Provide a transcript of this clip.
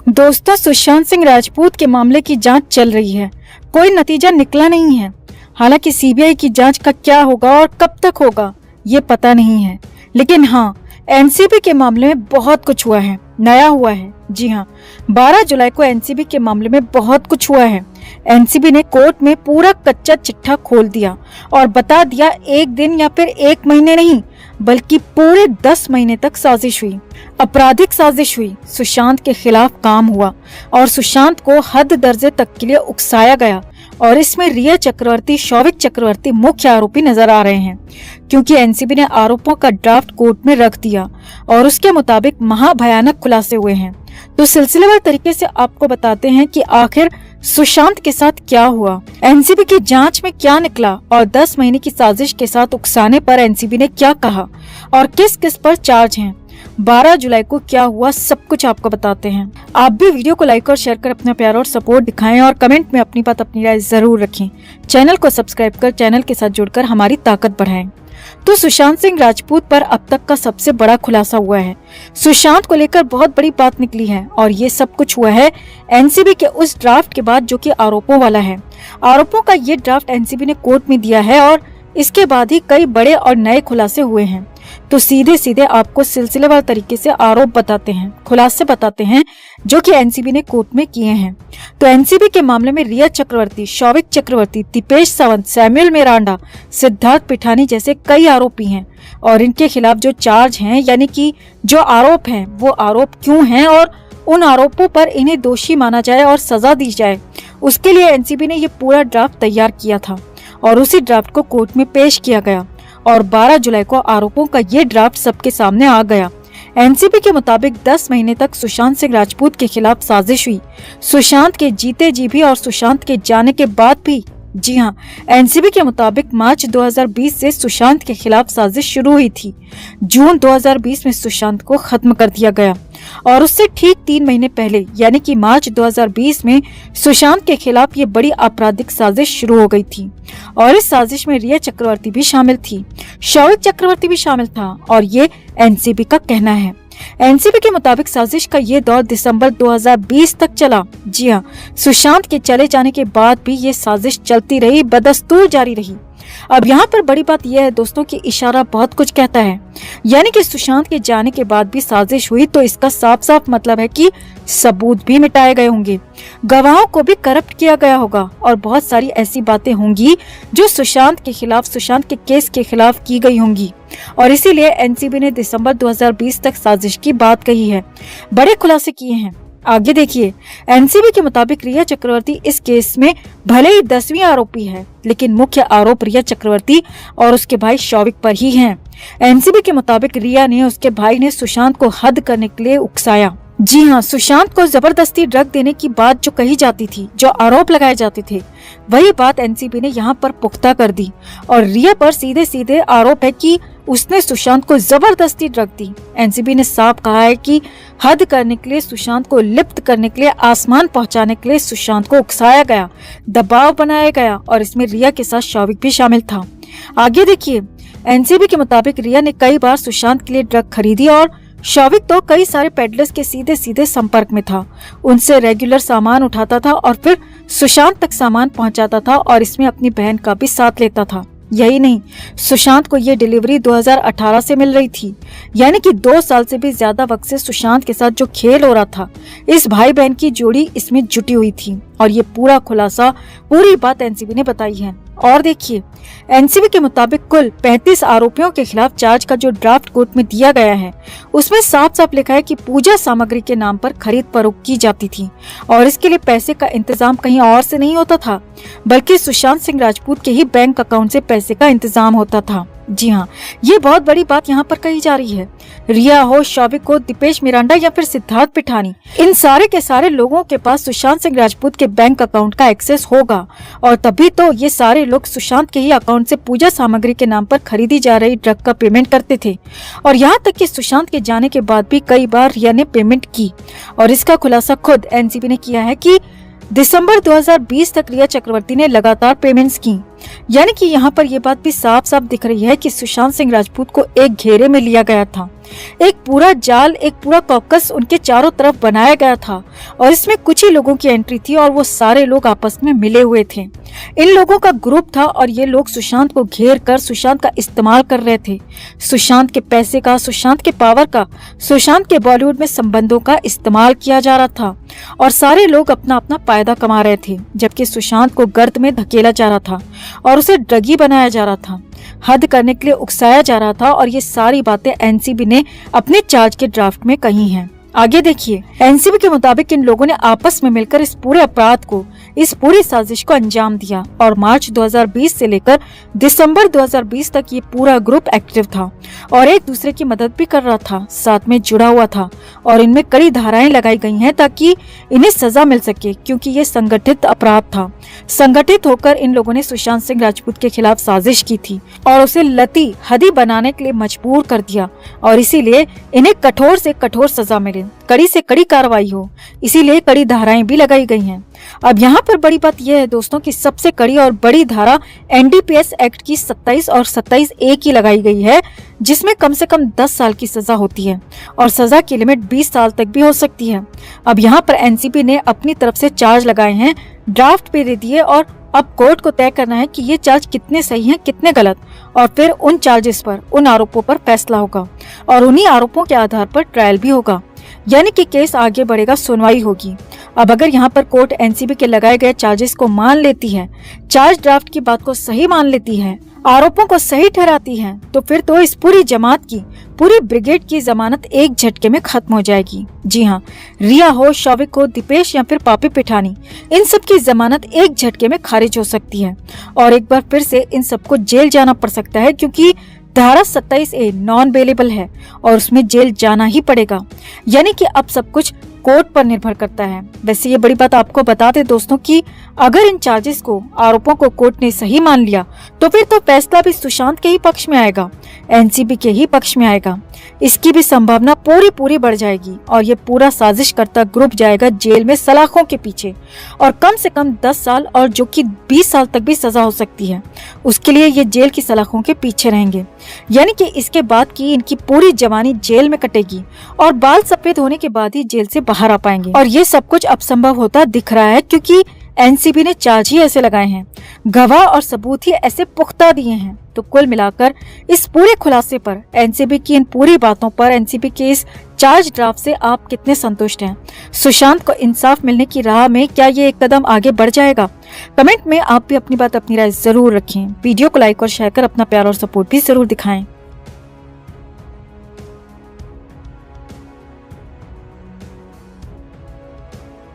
दोस्तों, सुशांत सिंह राजपूत के मामले की जांच चल रही है। कोई नतीजा निकला नहीं है। हालांकि सीबीआई की जांच का क्या होगा और कब तक होगा ये पता नहीं है, लेकिन हाँ, एनसीबी के मामले में बहुत कुछ हुआ है, नया हुआ है। जी हाँ, 12 जुलाई को एनसीबी के मामले में बहुत कुछ हुआ है। एनसीबी ने कोर्ट में पूरा कच्चा चिट्ठा खोल दिया और बता दिया एक दिन या फिर एक महीने नहीं, बल्कि पूरे 10 महीने तक साजिश हुई, आपराधिक साजिश हुई। सुशांत के खिलाफ काम हुआ और सुशांत को हद दर्जे तक के लिए उकसाया गया और इसमें रिया चक्रवर्ती, शौविक चक्रवर्ती मुख्य आरोपी नजर आ रहे हैं, क्योंकि एनसीबी ने आरोपों का ड्राफ्ट कोर्ट में रख दिया और उसके मुताबिक महाभयानक खुलासे हुए हैं। तो सिलसिलेवार तरीके से आपको बताते हैं कि आखिर सुशांत के साथ क्या हुआ, एनसीबी की जांच में क्या निकला और 10 महीने की साजिश के साथ उकसाने पर एनसीबी ने क्या कहा और किस किस पर चार्ज हैं। 12 जुलाई को क्या हुआ, सब कुछ आपको बताते हैं। आप भी वीडियो को लाइक और शेयर कर अपना प्यार और सपोर्ट दिखाएं और कमेंट में अपनी बात, अपनी राय जरूर रखें। चैनल को सब्सक्राइब कर चैनल के साथ जुड़कर हमारी ताकत बढ़ाएं। तो सुशांत सिंह राजपूत पर अब तक का सबसे बड़ा खुलासा हुआ है। सुशांत को लेकर बहुत बड़ी बात निकली है और ये सब कुछ हुआ है एनसीबी के उस ड्राफ्ट के बाद जो कि आरोपों वाला है। आरोपों का ये ड्राफ्ट एनसीबी ने कोर्ट में दिया है और इसके बाद ही कई बड़े और नए खुलासे हुए हैं। तो सीधे सीधे आपको सिलसिलेवार तरीके से आरोप बताते हैं, खुलासे बताते हैं जो कि एनसीबी ने कोर्ट में किए हैं। तो एनसीबी के मामले में रिया चक्रवर्ती, शौविक चक्रवर्ती, दीपेश सावंत, सैमुअल मिरांडा, सिद्धार्थ पिठानी जैसे कई आरोपी हैं और इनके खिलाफ जो चार्ज हैं, यानी कि जो आरोप हैं, वो आरोप क्यों हैं और उन आरोपों पर इन्हें दोषी माना जाए और सजा दी जाए, उसके लिए एनसीबी ने ये पूरा ड्राफ्ट तैयार किया था और उसी ड्राफ्ट को कोर्ट में पेश किया गया और 12 जुलाई को आरोपों का ये ड्राफ्ट सबके सामने आ गया। एनसीबी के मुताबिक 10 महीने तक सुशांत सिंह राजपूत के खिलाफ साजिश हुई, सुशांत के जीते जी भी और सुशांत के जाने के बाद भी। जी हाँ, एनसीबी के मुताबिक मार्च 2020 से सुशांत के खिलाफ साजिश शुरू हुई थी। जून 2020 में सुशांत को खत्म कर दिया गया और उससे ठीक 3 महीने पहले यानी कि मार्च 2020 में सुशांत के खिलाफ ये बड़ी आपराधिक साजिश शुरू हो गई थी और इस साजिश में रिया चक्रवर्ती भी शामिल थी, शौविक चक्रवर्ती भी शामिल था और ये एनसीबी का कहना है। एनसीबी के मुताबिक साजिश का ये दौर दिसंबर 2020 तक चला। जी हाँ, सुशांत के चले जाने के बाद भी ये साजिश चलती रही, बदस्तूर जारी रही। अब यहाँ पर बड़ी बात यह है दोस्तों कि इशारा बहुत कुछ कहता है, यानी कि सुशांत के जाने के बाद भी साजिश हुई, तो इसका साफ साफ मतलब है कि सबूत भी मिटाए गए होंगे, गवाहों को भी करप्ट किया गया होगा और बहुत सारी ऐसी बातें होंगी जो सुशांत के खिलाफ, सुशांत के केस के खिलाफ की गई होंगी और इसीलिए एनसीबी ने दिसंबर 2020 तक साजिश की बात कही है, बड़े खुलासे किए हैं। आगे देखिए, एनसीबी के मुताबिक रिया चक्रवर्ती इस केस में भले ही 10वीं आरोपी है, लेकिन मुख्य आरोप रिया चक्रवर्ती और उसके भाई शौविक पर ही है। एनसीबी के मुताबिक रिया ने, उसके भाई ने सुशांत को हद करने के लिए उकसाया। जी हाँ, सुशांत को जबरदस्ती ड्रग देने की बात जो कही जाती थी, जो आरोप लगाए जाते थे, वही बात एनसीबी ने यहाँ पर पुख्ता कर दी और रिया पर सीधे सीधे आरोप है कि उसने सुशांत को जबरदस्ती ड्रग दी। एनसीबी ने साफ कहा है कि हद करने के लिए, सुशांत को लिप्त करने के लिए, आसमान पहुंचाने के लिए सुशांत को उकसाया गया, दबाव बनाया गया और इसमें रिया के साथ शौविक भी शामिल था। आगे देखिए, एनसीबी के मुताबिक रिया ने कई बार सुशांत के लिए ड्रग खरीदी और शौविक तो कई सारे पेडलर्स के सीधे सीधे संपर्क में था, उनसे रेगुलर सामान उठाता था और फिर सुशांत तक सामान पहुंचाता था और इसमें अपनी बहन का भी साथ लेता था। यही नहीं, सुशांत को ये डिलीवरी 2018 से मिल रही थी, यानी कि 2 साल से भी ज्यादा वक्त से सुशांत के साथ जो खेल हो रहा था, इस भाई बहन की जोड़ी इसमें जुटी हुई थी और ये पूरा खुलासा, पूरी बात एनसीबी ने बताई है। और देखिए, एनसीबी के मुताबिक कुल 35 आरोपियों के खिलाफ चार्ज का जो ड्राफ्ट कोर्ट में दिया गया है, उसमें साफ साफ लिखा है कि पूजा सामग्री के नाम पर खरीद फरोख्त की जाती थी और इसके लिए पैसे का इंतजाम कहीं और से नहीं होता था, बल्कि सुशांत सिंह राजपूत के ही बैंक अकाउंट से पैसे का इंतजाम होता था। जी हाँ, ये बहुत बड़ी बात यहाँ पर कही जा रही है। रिया हो, शौविक हो, दीपेश मिरांडा या फिर सिद्धार्थ पिठानी, इन सारे के सारे लोगों के पास सुशांत सिंह राजपूत के बैंक अकाउंट का एक्सेस होगा और तभी तो ये सारे लोग सुशांत के ही अकाउंट से पूजा सामग्री के नाम पर खरीदी जा रही ड्रग का पेमेंट करते थे और यहाँ तक कि सुशांत के जाने के बाद भी कई बार रिया ने पेमेंट की और इसका खुलासा खुद एनसीबी ने किया है कि दिसंबर 2020 तक रिया चक्रवर्ती ने लगातार पेमेंट्स की यानी कि यहाँ पर यह बात भी साफ साफ दिख रही है कि सुशांत सिंह राजपूत को एक घेरे में लिया गया था। एक पूरा जाल, एक पूरा कॉकस उनके चारों तरफ बनाया गया था और इसमें कुछ ही लोगों की एंट्री थी और वो सारे लोग आपस में मिले हुए थे। इन लोगों का ग्रुप था और ये लोग सुशांत को घेर कर सुशांत का इस्तेमाल कर रहे थे। सुशांत के पैसे का, सुशांत के पावर का, सुशांत के बॉलीवुड में संबंधों का इस्तेमाल किया जा रहा था और सारे लोग अपना अपना फायदा कमा रहे थे, जबकि सुशांत को गर्त में धकेला जा रहा था और उसे ड्रगी बनाया जा रहा था, हद करने के लिए उकसाया जा रहा था। और ये सारी बातें एनसीबी ने अपने चार्ज के ड्राफ्ट में कही हैं। आगे देखिए, एनसीबी के मुताबिक इन लोगों ने आपस में मिलकर इस पूरे अपराध को, इस पूरी साजिश को अंजाम दिया और मार्च 2020 से लेकर दिसंबर 2020 तक ये पूरा ग्रुप एक्टिव था और एक दूसरे की मदद भी कर रहा था, साथ में जुड़ा हुआ था और इनमें कड़ी धाराएं लगाई गई हैं ताकि इन्हें सजा मिल सके, क्योंकि ये संगठित अपराध था। संगठित होकर इन लोगों ने सुशांत सिंह राजपूत के खिलाफ साजिश की थी और उसे लती हदी बनाने के लिए मजबूर कर दिया और इसीलिए इन्हें कठोर से कठोर सजा मिले, कड़ी से कड़ी कार्रवाई हो, इसीलिए कड़ी धाराएं भी लगाई गई हैं। अब यहाँ पर बड़ी बात यह है दोस्तों कि सबसे कड़ी और बड़ी धारा एनडीपीएस एक्ट की 27 और 27A की लगाई गई है, जिसमें कम से कम 10 साल की सजा होती है और सजा की लिमिट 20 साल तक भी हो सकती है। अब यहाँ पर एनसीबी ने अपनी तरफ से चार्ज लगाए हैं, ड्राफ्ट पे दे दिए और अब कोर्ट को तय करना है कि ये चार्ज कितने सही हैं, कितने गलत, और फिर उन चार्जेस पर, उन आरोपों पर फैसला होगा और उन्हीं आरोपों के आधार पर ट्रायल भी होगा, यानी कि केस आगे बढ़ेगा, सुनवाई होगी। अब अगर यहाँ पर कोर्ट एनसीबी के लगाए गए चार्जेस को मान लेती है, चार्ज ड्राफ्ट की बात को सही मान लेती है, आरोपों को सही ठहराती है, तो फिर तो इस पूरी जमात की, पूरी ब्रिगेड की जमानत एक झटके में खत्म हो जाएगी। जी हाँ, रिया हो, शौविक हो, दीपेश या फिर पापी पिठानी, इन सब की जमानत एक झटके में खारिज हो सकती है और एक बार फिर से इन सबको जेल जाना पड़ सकता है, क्योंकि धारा 27A नॉन बेलेबल है और उसमें जेल जाना ही पड़ेगा। यानी कि अब सब कुछ कोर्ट पर निर्भर करता है। वैसे ये बड़ी बात आपको बता दें दोस्तों कि अगर इन चार्जेस को, आरोपों को कोर्ट ने सही मान लिया तो फिर तो फैसला भी सुशांत के ही पक्ष में आएगा, एनसीबी के ही पक्ष में आएगा। इसकी भी संभावना पूरी बढ़ जाएगी और ये पूरा साजिश करता ग्रुप जाएगा जेल में सलाखों के पीछे और कम से कम 10 साल और जो कि 20 साल तक भी सजा हो सकती है, उसके लिए ये जेल की सलाखों के पीछे रहेंगे। यानी कि इसके बाद की इनकी पूरी जवानी जेल में कटेगी और बाल सफेद होने के बाद ही जेल से बाहर आ पाएंगे। और ये सब कुछ अब संभव होता दिख रहा है क्योंकि एनसीबी ने चार्ज ही ऐसे लगाए हैं, गवाह और सबूत ही ऐसे पुख्ता दिए हैं। तो कुल मिलाकर इस पूरे खुलासे पर, एनसीबी की इन पूरी बातों पर, एनसीबी के इस चार्ज ड्राफ्ट से आप कितने संतुष्ट हैं? सुशांत को इंसाफ मिलने की राह में क्या ये एक कदम आगे बढ़ जाएगा? कमेंट में आप भी अपनी बात, अपनी राय जरूर रखें। वीडियो को लाइक और शेयर कर अपना प्यार और सपोर्ट भी जरूर दिखाएं।